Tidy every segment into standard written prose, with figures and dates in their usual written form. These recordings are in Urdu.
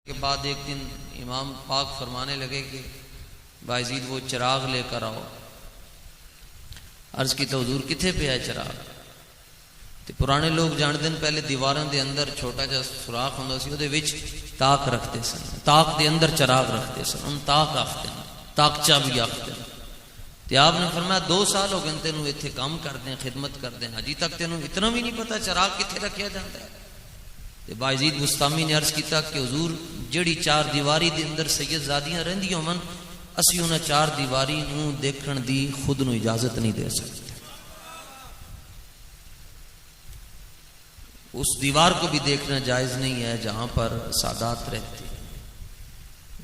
کے بعد ایک دن امام پاک فرمانے لگے کہ بایزید وہ چراغ لے کر آؤ. عرض کی تو حضور کتھے پہ ہے چراغ؟ تے پرانے لوگ جان دن پہلے دیواراں دے اندر چھوٹا جا سوراخ ہوندا سی، اودے وچ تاک رکھتے سن، تاک دے اندر چراغ رکھتے سن، ان تاک آکھتے ہیں، تاکچا بھی آکھتے ہیں. تے آپ نے فرمایا 2 سال ہو گئے تینوں ایتھے کام کردے ہیں، خدمت کردے ہیں، اجی تک تینوں اتنا بھی نہیں پتا چراغ کتھے رکھیا جاندا ہے. تے بایزید بستامی نے عرض کیتا کہ حضور جڑی 4 دیواری دے اندر سید زادیاں رہندیاں ہون، اسی انہاں 4 دیواری نوں دیکھن دی خود نو اجازت نہیں دے سکتے. اس دیوار کو بھی دیکھنا جائز نہیں ہے جہاں پر سادات رہتے.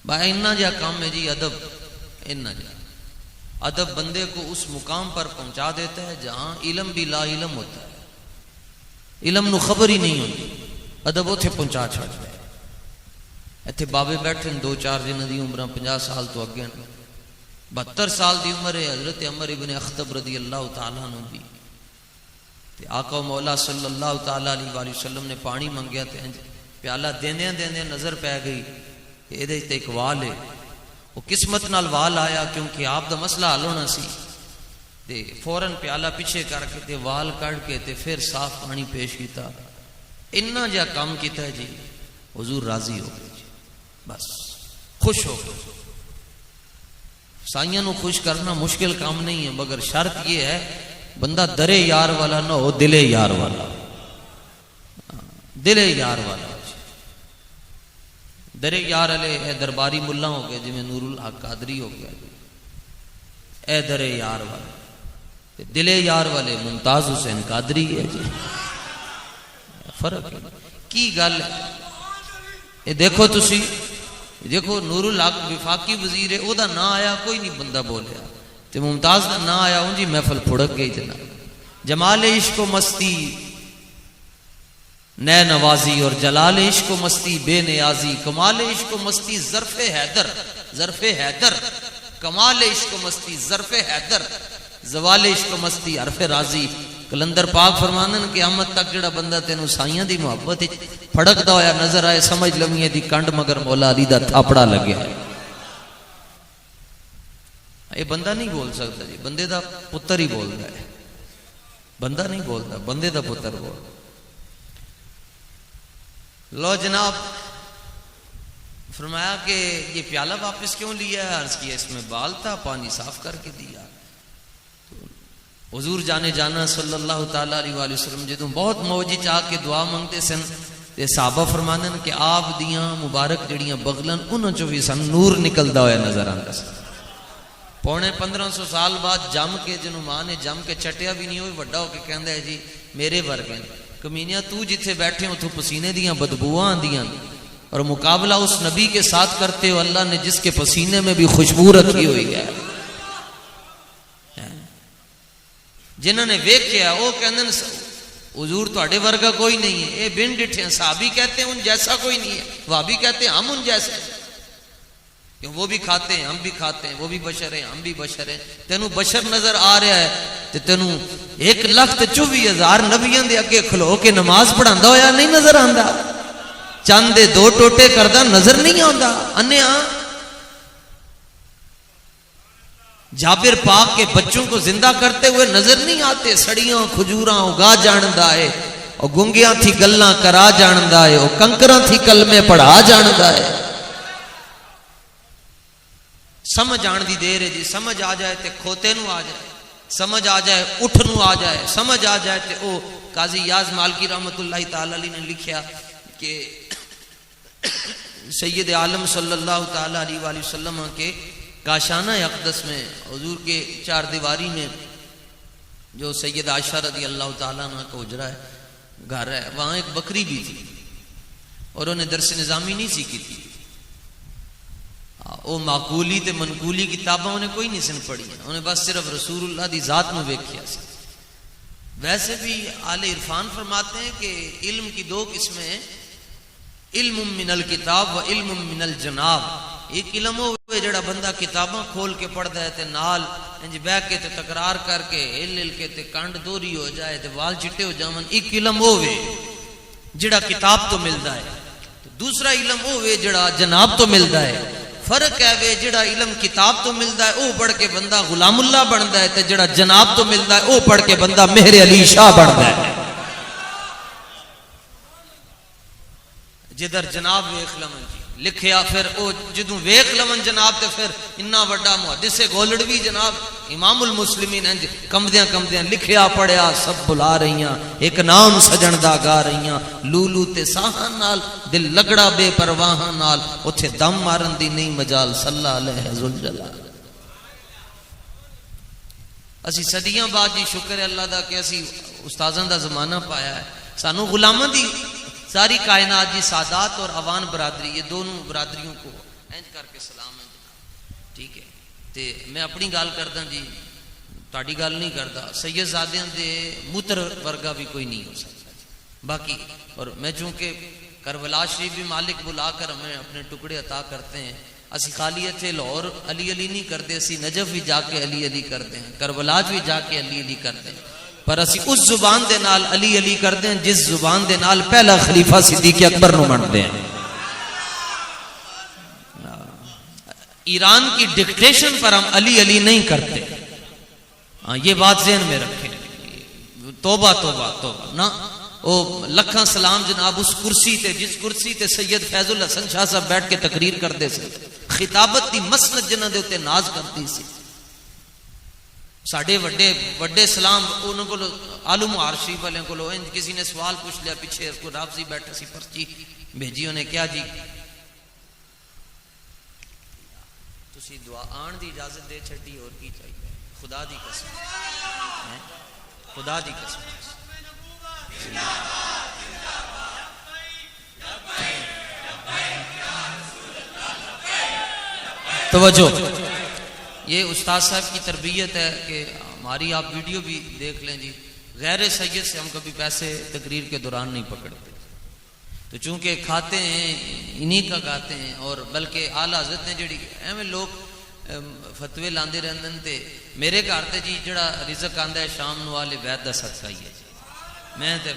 بھائی اتنا جا کام ہے جی ادب، اتنا جا ادب بندے کو اس مقام پر پہنچا دیتا ہے جہاں علم بھی لا علم ہوتا ہے، علم نو خبر ہی نہیں ہوتی، ادب اوتھے پہنچا چھڑتا ہے. ایتھے بابے بیٹھے 2-4 جنہاں دی عمراں 50 سال تو اگے ہیں، 72 سال دی عمر ہے حضرت عمر ابن اخطب رضی اللہ تعالیٰ عنہ دی. تے آقا مولا صلی اللہ تعالیٰ علیہ وآلہ وسلم نے پانی منگیا تے پیالہ دیندیاں دیندیاں نظر پہ گئی کہ اے دے تے ایک وال ہے. وہ قسمت نال وال آیا کیونکہ آپ دا مسئلہ حل ہونا سی. تے فوراً پیالہ پیچھے کر کے تے وال کڑ کے تے پھر صاف پانی پیش کیتا. اتنا جا کام کیتا ہے جی حضور راضی ہو گئے جی، بس خوش ہو گئے. سائیاں نو خوش کرنا مشکل کام نہیں ہے، مگر شرط یہ ہے بندہ درے یار والا نہ ہو، دلے یار والا، دلے یار والا. درے یار والے اے درباری ملا ہو گئے جی میں نور الحق قادری ہو گیا، اے درے یار والے. دلے یار والے ممتاز حسین قادری ہے جی. فرق ہے کی گل ہے. یہ دیکھو تسی دیکھو نور الحق وفاقی وزیر ہے، او دا نہ آیا کوئی نہیں بندہ بولیا، تے ممتاز دا نہ آیا ہوں جی محفل پھڑک گئی جناب. جمال عشق و مستی نئے نوازی اور جلال عشق و مستی بے نیازی، کمال عشق و مستی ظرف حیدر، ظرف حیدر، کمال عشق و مستی ظرف حیدر، زوال عشق و مستی حرف راضی. کلندر پاک فرماندن قیامت تک جڑا بندہ تینوں سائیاں دی محبت پھڑکدا ہویا نظر آئے سمجھ لویں دی کنڈ مگر مولا علی دا تھاپڑا لگیا ہے. یہ بندہ نہیں بول سکتا جی، بندے دا پتر ہی بولتا ہے، بندہ نہیں بولتا، بندے دا پتر بولتا. لو جناب فرمایا کہ یہ پیالہ واپس کیوں لیا ہے؟ عرض کیا اس میں بال تھا، پانی صاف کر کے دیا. حضور جانے جانا صلی اللہ تعالیٰ علیہ وآلہ وسلم جدوں بہت موجی چاہ کے دعا منگتے سن تے صحابہ فرماندن کہ آپ دیاں مبارک جڑیاں بغلن انہاں چوں بھی سن نور نکلدا ہویا نظر آندا سی. 1500 سال بعد جم کے جنوں ماں نے جم کے چٹیا بھی نہیں ہوئی، وڈا ہو کے کہندا ہے جی میرے ورگے کمینیاں تو جتھے بیٹھے ہو تو پسینے دیاں بدبوواں آندیاں، اور مقابلہ اس نبی کے ساتھ کرتے ہو اللہ نے جس کے پسینے میں بھی خوشبو رکھی ہوئی ہے. جنہوں نے ویکھیا وہ کہندے حضور تواڈے ورگا کوئی نہیں ہے. اے بن ڈٹھے صحابی کہتے ہیں ان جیسا کوئی نہیں ہے، وہابی کہتے ہیں ہم ان جیسے ہیں، کہ وہ بھی کھاتے ہیں ہم بھی کھاتے ہیں، وہ بھی بشر ہیں ہم بھی بشر ہیں. تینوں بشر نظر آ رہا ہے تے تینوں 1,24,000 نبیاں دے اگے کھلو کے نماز پڑھاندا ہویا نہیں نظر آندا، چند دے 2 ٹوٹے کردا نظر نہیں آندا. انیا جابر پاک کے بچوں کو زندہ کرتے ہوئے نظر نہیں آتے، سڑیاں کھجوراں اگا جاندا ہے، اور گنگیاں تھی گلاں کرا جاندا ہے، اور کنکراں تھی کلمے پڑھا جاندا ہے. سمجھ آن دی دیر ہے جی، سمجھ آ جائے تے کھوتے نو آ جائے، سمجھ آ جائے اٹھ نو آ جائے، سمجھ آ جائے تے او قاضی یاز مالکی رحمت اللہ تعالی علیہ نے لکھیا کہ سید عالم صلی اللہ تعالی علیہ وآلہ وسلم کے کاشانہ اقدس میں حضور کے 4 دیواری میں جو سید عائشہ رضی اللہ تعالیٰ عنہ کا حجرہ ہے، گھر ہے، وہاں ایک بکری بھی تھی، اور انہیں درس نظامی نہیں سیکھی تھی. وہ معقولی تے منقولی کتاباں انہیں کوئی نہیں سن پڑھی، انہیں بس صرف رسول اللہ دی ذات میں ویکھیا سی. ویسے بھی اہل عرفان فرماتے ہیں کہ علم کی 2 قسمیں ہیں، علم من الکتاب و علم من الجناب. ایک علم ہوئے جڑا بندہ کتاباں کھول کے پڑھدا ہے تے نال انج بیٹھ کے تے تکرار کر کے ہل کے تے کنڈ دوری ہو جائے تے وال چٹے ہو جاون. ایک علم ہوئے جڑا کتاب تو ملدا ہے، دوسرا علم وہ وے جڑا جناب تو ملتا ہے. فرق ہے وے جڑا علم کتاب تو ملتا ہے وہ پڑھ کے بندہ غلام اللہ بنتا ہے تے جڑا جناب تو ملتا ہے وہ پڑھ کے بندہ مہر علی شاہ بنتا ہے. جدھر جناب ویخ لمن جی لکھیا پھر او جدوں ویخ لمن جناب تے پھر اتنا بڑا محدث گولڑوی جناب امام المسلمین انج کمدیاں کمدیاں لکھیا پڑھیا سب بلا رہیاں ایک نام سجن دا گا رہیاں لولو تے ساہاں نال دل لگڑا بے پرواہاں نال اوتھے دم مارن دی نہیں مجال صلی اللہ علیہ ذوالجلال. اسی صدیاں بعد جی شکر ہے اللہ دا کہ اسی استاذاں دا زمانہ پایا ہے. سانو غلاماں دی ساری کائنات جی سادات اور عوان برادری یہ دونوں برادریوں کو انج کر کے سلام ہے جناب. ٹھیک ہے تے میں اپنی گل کردا جی تہاڈی گل نہیں کردا. سید زادیاں دے موتر ورگا بھی کوئی نہیں ہو سکتا جی. باقی اور میں چونکہ کربلا شریف بھی مالک بلا کر ہمیں اپنے ٹکڑے عطا کرتے ہیں. اسی خالی اتنے لاہور علی علی نہیں کرتے, اسی نجف بھی جا کے علی علی کرتے ہیں, کربلا بھی جا کے علی علی کرتے ہیں, پر اسی اس زبان دے نال علی علی کرتے ہیں جس زبان دے نال پہلا خلیفہ صدیق اکبر نو منتے ہیں. ایران کی ڈکٹیشن پر ہم علی علی نہیں کرتے. ہاں یہ بات ذہن میں رکھیں. توبہ توبہ توبہ نہ او لکھاں سلام جناب اس کرسی تے جس کرسی تے سید فیض الحسن شاہ صاحب بیٹھ کے تقریر کرتے سے خطابت دی مسند جنہاں دے اوتے ناز کرتی سی. ساڈے وڈے وڈے سلام انہاں کول عالم عرشی والے کولو انج کسی نے سوال پوچھ لیا پیچھے اس کو رافضی بیٹھا سی پرچی بھیجی انہیں کیا جی تسی دعا آن دی اجازت دے چھڈی اور کی چاہیے خدا دی قسم خدا دی قسم. توجہ یہ استاد صاحب کی تربیت ہے کہ ہماری آپ ویڈیو بھی دیکھ لیں جی. غیر سید سے ہم کبھی پیسے تقریر کے دوران نہیں پکڑتے, تو چونکہ کھاتے ہیں انہی کا کھاتے ہیں. اور بلکہ اعلیٰ حضرت نے جڑی ایویں لوگ فتوے لاندے رہندن تے میرے گھر تے جی جڑا رزق آندا ہے شام نو والے بیت دا صدقہ ہی ہے. میں تے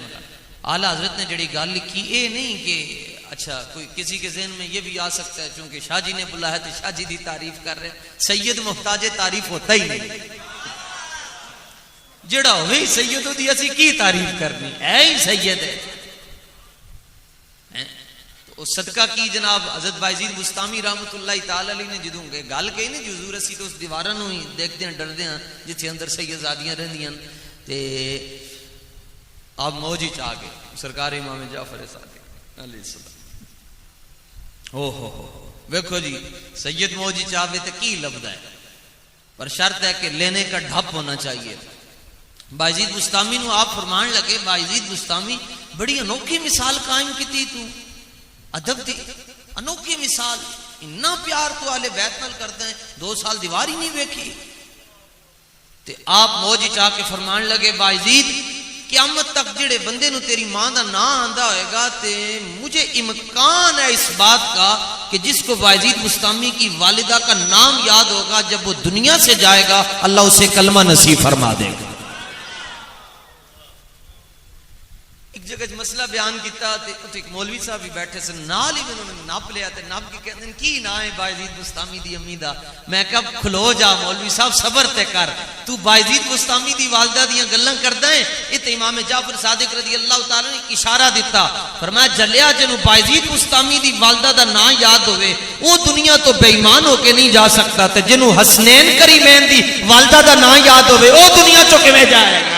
اعلیٰ حضرت نے جڑی گل لکھی اے نہیں کہ اچھا کوئی کسی کے ذہن میں یہ بھی آ سکتا ہے چونکہ شاہ جی نے بلایا تو شاہ جی دی تعریف کر رہے ہیں. سید محتاج تعریف ہوتا ہی نہیں, جڑا ہوئی سید دی اسی کی تعریف کرنی ہے ہی سید ہے. تو صدقہ کی جناب حضرت بائزید بستامی رحمت اللہ تعالی علیہ نے جدوں گے گل کہی نہیں جو حضور اسی تو اس دیواراں نو ہی دیکھدے ہیں ڈردے ہیں جتھے اندر سید زادیاں رہندیاں تے آپ موجی چاہ گئے سرکار امام جعفر صادق علیہ السلام. ہو ویکھو جی سید موجی چاہے تو کی لبدا ہے, پر شرط ہے کہ لینے کا ڈھپ ہونا چاہیے. بائزید بستامی نو آپ فرمان لگے بائزید بستامی بڑی انوکھی مثال قائم کی تو ادب دی انوکھی مثال اتنا پیار تو آلے بیت نال کرتے ہیں 2 سال دیوار ہی نہیں ویکھی. تے آپ موجی چاہ کے فرمان لگے بائزید قیامت تک جڑے بندے نو تیری ماں دا نا آندا ہوئے گا تے مجھے امکان ہے اس بات کا کہ جس کو بائزید بستامی کی والدہ کا نام یاد ہوگا جب وہ دنیا سے جائے گا اللہ اسے کلمہ نصیب فرما دے گا. ایک جگہ مسئلہ بیان کیتا تے ایک مولوی صاحب بھی بیٹھے سے نال ہی انہوں نے ناپ لیا تے ناپ کے کہتے ہیں کی نا ہے بائزید بستامی دی امی دا. میں کہا کھلو جا مولوی صاحب صبر تے کر, تو بائزید بستامی دی والدہ دیاں گلاں کردا ہے. تے امام جعفر صادق رضی اللہ تعالی نے اشارہ دیتا فرمایا جلیا جنوں بائزید بستامی دی والدہ دا نام یاد ہوئے وہ دنیا تو بے ایمان ہو کے نہیں جا سکتا, تے جنوں حسنین کریمین دی والدہ دا نام یاد ہوئے وہ دنیا چوں کیویں جائے گا.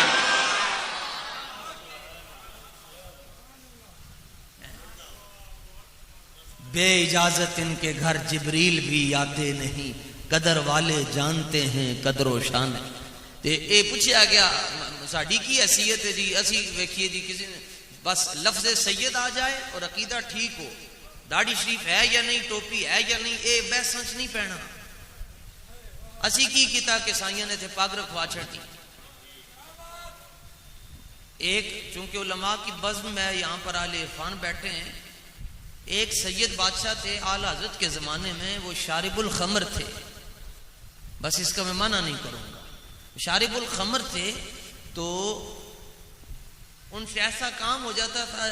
بے اجازت ان کے گھر جبریل بھی آتے نہیں, قدر والے جانتے ہیں قدر و شان. تے اے پوچھا گیا ساڈی کی حیثیت ہے جی, اسی ویکھیے جی کسی نے بس لفظ سید آ جائے اور عقیدہ ٹھیک ہو, داڑھی شریف ہے یا نہیں, ٹوپی ہے یا نہیں, اے بحثاں وچ نہیں پینا. اسی کی کیتا کہ سائیاں نے تے پگ رکھوا چھڑی. ایک چونکہ علماء کی بزم میں یہاں پر اہل عرفان بیٹھے ہیں, ایک سید بادشاہ تھے اعلیٰ حضرت کے زمانے میں, وہ شارب الخمر تھے. بس اس کا میں منع نہیں کروں گا. شارب الخمر تھے تو ان سے ایسا کام ہو جاتا تھا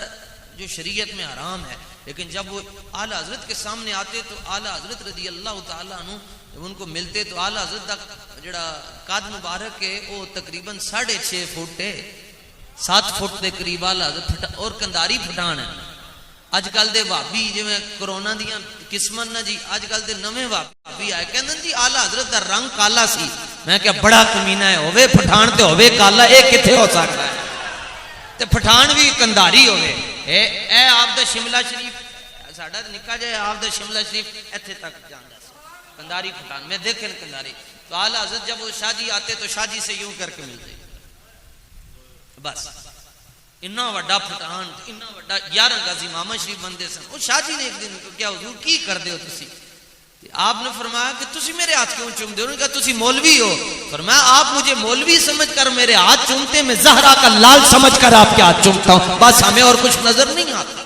جو شریعت میں حرام ہے، لیکن جب وہ اعلیٰ حضرت کے سامنے آتے تو اعلیٰ حضرت رضی اللہ تعالیٰ عنہ جب ان کو ملتے تو اعلیٰ حضرت کا جڑا قد مبارک ہے وہ تقریباً 6.5 فٹ ہے، 7 فٹ کے قریب اعلیٰ حضرت اور کنداری پٹھان ہے۔ اج کل دے وہابی جویں کرونا دیاں قسماں نا جی، اج کل دے نویں وہابی آئے کہندے جی اعلیٰ حضرت دا رنگ کالا سی، میں کہ بڑا کمینہ ہے، ہوے پٹھان تے ہوے کالا، اے کتھے ہو سکتا ہے؟ تے پٹھان بھی کنداری ہوے، اے آپ دا شملہ شریف ساڈا نکا جے آپ دا شملہ شریف ایتھے تک جاندا سی، کنداری پٹھان میں دیکھن کنداری۔ تو اعلیٰ حضرت جب وہ شاہ جی آتے تو شاہ جی سے یوں کر کے ملتے، بس اتنا وڈا پٹھان، اتنا وڈا 11 غازی ماما شریف بندے سن۔ وہ شاہ جی نے ایک دن کیا حضور کی کر دے ہو تسی؟ آپ نے فرمایا کہ تسی میرے ہاتھ کیوں چوم دے ہو؟ انہوں نے کہا تسی مولوی ہو۔ فرمایا آپ مجھے مولوی سمجھ کر میرے ہاتھ چومتے، میں زہرا کا لال سمجھ کر آپ کے ہاتھ چومتا ہوں، بس ہمیں اور کچھ نظر نہیں آتا۔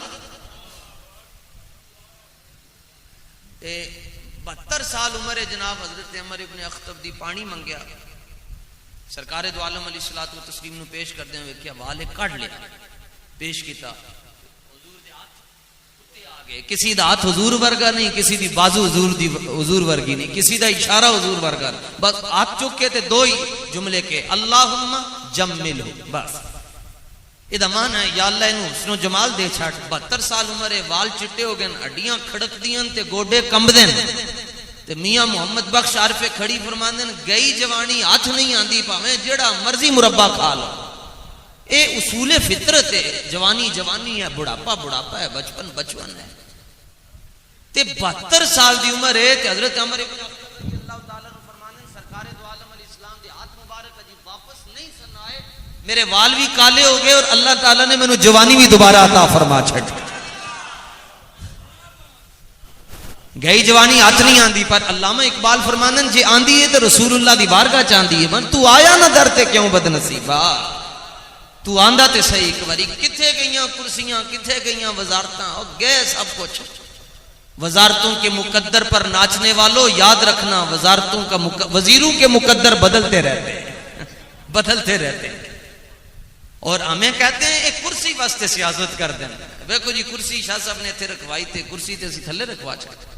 72 سال عمر جناب حضرت عمر ابن اخطب دی پانی منگیا، سرکار دو عالم علیہ الصلوۃ والتسلیم نو پیش کر دیں، ویکھیا والے کڈ لیا، پیش کیتا، حضور دے ہاتھ کتے آ گئے، کسی دا ہاتھ حضور ورگا نہیں، کسی دی بازو حضور ورگی نہیں، کسی دا اشارہ حضور ورگا، بس ہاتھ چک کے تے دو ہی جملے کے اللہم جملہ، بس یہ دمان ہے یا اللہ انہوں حسن و جمال دے چھاٹ۔ 72 سال عمر ہے، وال چٹے ہو گئے، ہڈیاں کھڑک دیاں تے گوڈے کمب دیں تے میاں محمد بخش عارف کھڑی فرمان دیں گئی جوانی ہاتھ نہیں آندی، پاویں جڑا مرضی مربع کھا لو، اے اصول فطرت ہے، جوانی جوانی ہے، بڑھاپا بڑھاپا ہے، بچپن بچپن ہے۔ تے 72 سال دی عمر ہے تے حضرت عمر ابن اللہ تعالیٰ نے فرمان دیں سرکار دو عالم علیہ السلام دے ہاتھ مبارک جی واپس نہیں سن آئے، میرے وال بھی کالے ہو گئے اور اللہ تعالیٰ نے میں جوانی بھی دوبارہ عطا فرما چھڑ گئی، جوانی ہاتھ نہیں آندی۔ پر علامہ اقبال فرمانن جے آندی ہے تو رسول اللہ دی بارگاہ چاندی ہے، من تو آیا نہ در تے کیوں بد نصیبہ، تو آندہ تے صحیح ایک باری، کتھے گئیاں کرسیاں، کتھے گئیاں وزارتاں، اور گئے سب کچھ۔ وزارتوں کے مقدر پر ناچنے والوں یاد رکھنا، وزارتوں کا وزیروں کے مقدر بدلتے رہتے ہیں، بدلتے رہتے ہیں، اور ہمیں کہتے ہیں ایک کرسی واسطے سیاست کر دیں۔ دیکھو جی کرسی شاہ صاحب نے تھے رکھوائی تھے، کرسی تے اسی تھلے رکھوا چھڑتے،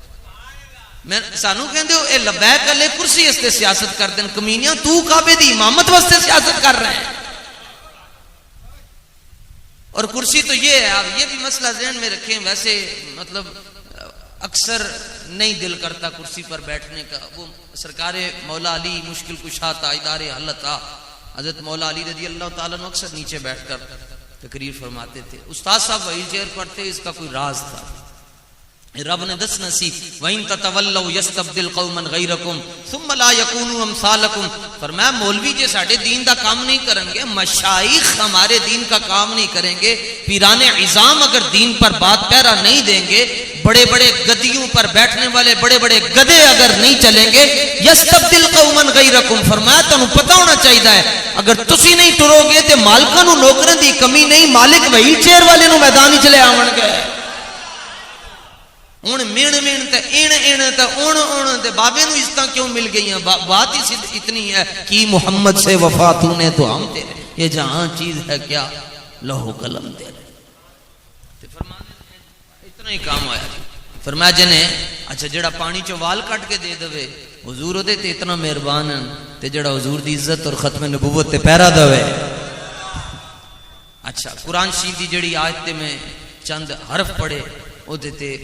میں سانو کہندے ہو اے لبیک علی کرسی اس تے سیاست کر دیں، کمینیاں تو کعبے دی امامت واسطے سیاست کر رہے ہیں۔ اور کرسی تو یہ ہے، آپ یہ بھی مسئلہ ذہن میں رکھیں، ویسے مطلب اکثر نہیں دل کرتا کرسی پر بیٹھنے کا۔ وہ سرکار مولا علی مشکل کشا تاجدار حالت حضرت مولا علی رضی اللہ تعالیٰ عنہ اکثر نیچے بیٹھ کر تقریر فرماتے تھے۔ استاد صاحب وہیل چیئر پڑھتے، اس کا کوئی راز تھا، رب نے دسنا سی وَإِن تَتَوَلَّوْا يَسْتَبْدِلْ قَوْمًا غَيْرَكُمْ ثُمَّ لَا يَكُونُوا أَمْثَالَكُمْ۔ فرمایا مولوی جے ساڑھے دین دا کام نہیں کریں گے، مشائخ ہمارے دین کا کام نہیں کریں گے، پیران عظام اگر دین پر بات پیرا نہیں دیں گے، بڑے بڑے گدیوں پر بیٹھنے والے بڑے بڑے گدے اگر نہیں چلیں گے، یستبدل قوما غیرکم، فرمایا تانوں پتہ ہونا چاہیے ہے اگر تسی نہیں ٹرو گے تے مالکاں نوں نوکراں دی کمی نہیں، مالک وہیل چیئر والے نوں میدان وچ لے آون گے۔ ہن مین مین تے این تے اون تے بابے نوں عزتاں کیوں مل گئیاں؟ بات ہی اتنی ہے کہ محمد سے وفا تو نے تو ہم تیرے، یہ جہاں چیز ہے کیا لوح قلم تیرے۔ اتنا ہی کام آیا جی۔ فرمایا جنے اچھا جڑا پانی چو وال کٹ کے دے دوے حضور دے تے اتنا مہربان ہیں تے جڑا حضور دی عزت اور ختم نبوت تے پیرا دوے۔ اچھا قرآن شریف دی جڑی آیت تے میں چند حرف پڑھے او دے تے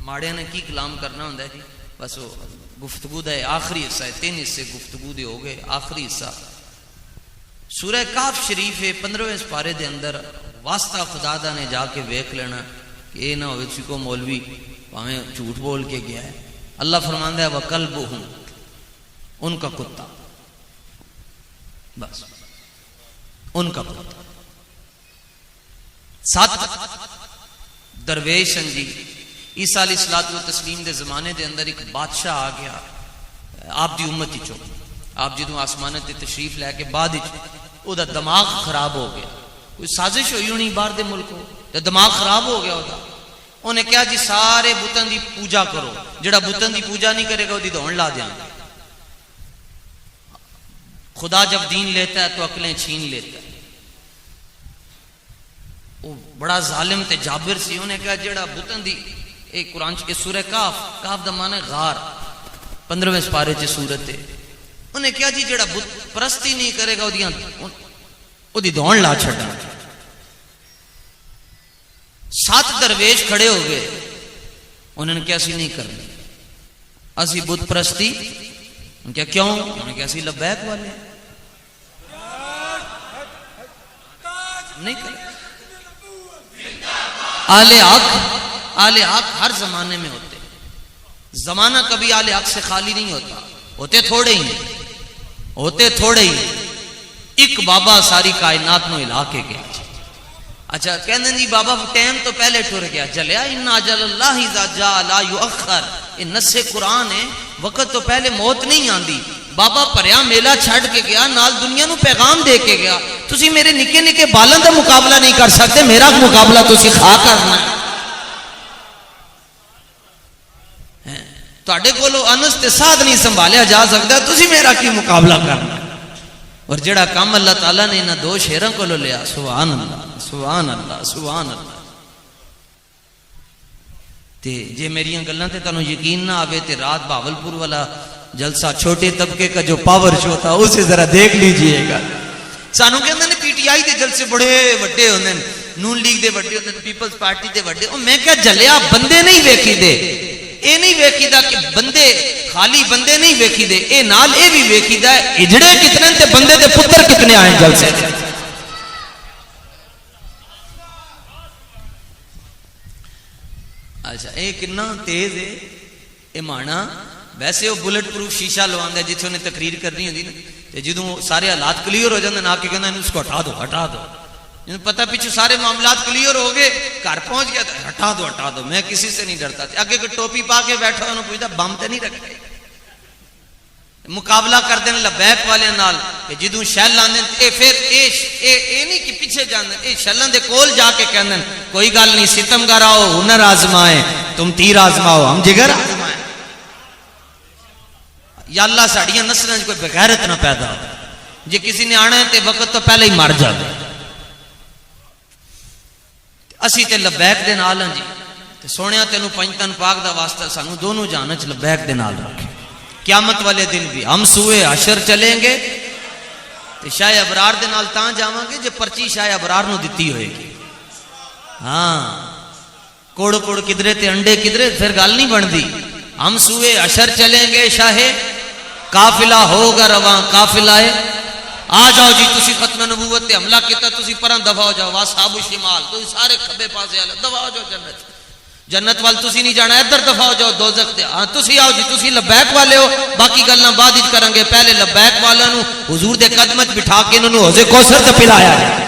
ماڑے نے کی کلام کرنا ہوندا ہے جی، بس وہ گفتگو دا آخری حصہ ہے، 3 حصے گفتگو دے ہو گئے، آخری حصہ سورہ کاف شریف 15ویں سپارے دے اندر واسطہ خدا دا نے جا کے ویکھ لینا کہ اے نہ ہوئے سی کو مولوی پاویں جھوٹ بول کے گیا ہے۔ اللہ فرماندا ہے وَقَلْبُهُمْ، ان کا کتا، بس ان کا کتا۔ 7 درویش ہیں جی، عیسیٰ علیہ الصلوۃ والتسلیم دے زمانے دے اندر ایک بادشاہ آ گیا آپ دی امتی چو، آپ جدوں آسمانے تے تشریف لے کے بعد او دا دماغ خراب ہو گیا، کوئی سازش ہوئی ہونی باہر دے ملکوں تے دماغ خراب ہو گیا ہوتا۔ انہیں کہا جی سارے بتاں دی پوجا کرو، جڑا بتاں دی پوجا نہیں کرے گا وہ دی دھون لا دیا۔ خدا جب دین لیتا ہے تو عقلیں چھین لیتا ہے۔ وہ بڑا ظالم تے جابر سی، انہیں کہا جڑا بتاں دی ایک قرآن چ سورہ کاف دا معنی غار 15ویں سپارے چ سورت ہے، انہیں کہا جی جڑا بت پرستی نہیں کرے گا او دی دوڑ لا چھڑنا۔ 7 درویش کھڑے ہو گئے، انہوں نے کہا اسی نہیں کرنی، اسی بت پرستی۔ انہوں نے کہا کیوں؟ انہوں نے کہا اسی لبیک والے نہیں کریں۔ آل حق ہر زمانے میں ہوتے، زمانہ کبھی آل حق سے خالی نہیں ہوتا، ہوتے تھوڑے ہی ہیں، ہوتے تھوڑے ہی ہیں۔ ایک بابا ساری کائنات نو ہلا کے گیا۔ اچھا کہندے جی بابا ٹائم تو پہلے ٹر گیا، جلیا ان اجل اللہ اذا جاء لا یؤخر، یہ نص قرآن ہے، وقت تو پہلے موت نہیں آندی۔ بابا پریا میلہ چھڑ کے گیا، نال دنیا نو پیغام دے کے گیا، تسی میرے نکے نکے بالوں دا مقابلہ نہیں کر سکتے، میرا مقابلہ تسی کھا کرنا ہے۔ تواڈے کولو انس تے ساتھ نہیں سنبھالیا جا سکتا، تسی میرا کی مقابلہ کرنا ہے۔ اور جڑا کام اللہ تعالیٰ نے انہاں 2 شیراں کولو لیا، سبحان اللہ سبحان اللہ سبحان اللہ۔ تے جے میریاں گلاں تے تانوں یقین نہ آوے تے رات بھاولپور والا جلسہ چھوٹے طبقے کا جو پاور شو تھا اسے ذرا دیکھ لیجئے گا۔ سانوں کہندے نے پی ٹی آئی دے جلسے بڑے وڈے ہوندے نے، نون لیگ دے وڈے ہوندے نے، پیپلز پارٹی دے وڈے، او میں کہا جلیا بندے نہیں ویکھی دے، اے نہیں ویکھی دا کہ بندے خالی بندے نہیں ویکھی دے، اے نال اے بھی ویکھی دا اجڑے کتنے تے بندے دے پتر کتنے آئے جلسے دے۔ اچھا اے کتنا تیز ہے اے مانا، ویسے وہ بلٹ پروف شیشہ لواندہ ہے جتھے انہیں تقریر کرنی ہوندی نا، تے جدوں سارے حالات کلیئر ہو جاندے نا کے کہنا اس کو ہٹا دو، جنہوں پتہ پیچھے سارے معاملات کلیئر ہو گئے، گھر پہنچ گیا ہٹا دو، میں کسی سے نہیں ڈرتا تھا۔ اگے کوئی ٹوپی پا کے بیٹھا انہوں پوچھتا بم تے نہیں رکھا، مقابلہ کر دیں لبیک والے نال کہ جدوں شیل آندے اے پھر اے نہیں کہ پیچھے جاندے، اے شیلاں دے کول جا کے کہندے کوئی گل نہیں، ستمگر آؤ ہنر آزمائیں، تم تیر آزماؤ ہم جگر آزمائیں۔ یا اللہ ساڑیاں نسلیں کوئی بغیرت نہ پیدا ہو، جے کسی نے آنا ہے تے وقت تو پہلے ہی مر جائے۔ اسی تے لبیک دے نال ہیں جی، تے سونیا تینوں پنجتن پاک دا واسطہ سانو دونوں جانچ لبیک دے نال رکھے۔ قیامت والے دن بھی ہم سوئے حشر چلیں گے تے شاہ ابرار دے نال تاں جاواں گے جے پرچی شاہ ابرار نو دتی ہوئے گی۔ ہاں کوڑ کوڑ کدرے تے انڈے کدرے پھر گل نہیں بندی۔ ہم سوئے حشر چلیں گے شاہ قافلہ ہوگا رواں قافلہ ہے، آ جاؤ جی تسی ختم نبوت تے حملہ کیتا، تسی پران دفع ہو جاؤ، واصحاب الشمال تسی سارے کھبے پاسے والے دفع ہو جاؤ، جنت وال تسی نہیں جانا، ادھر دفع ہو جاؤ دوزخ تے۔ ہاں تسی آؤ جی تسی لبیک والے ہو، باقی گلاں بعد وچ کریں گے، پہلے لبیک والوں نو حضور دے قدم وچ بٹھا کے انہاں نو حوض کوثر تے پلایا ہے۔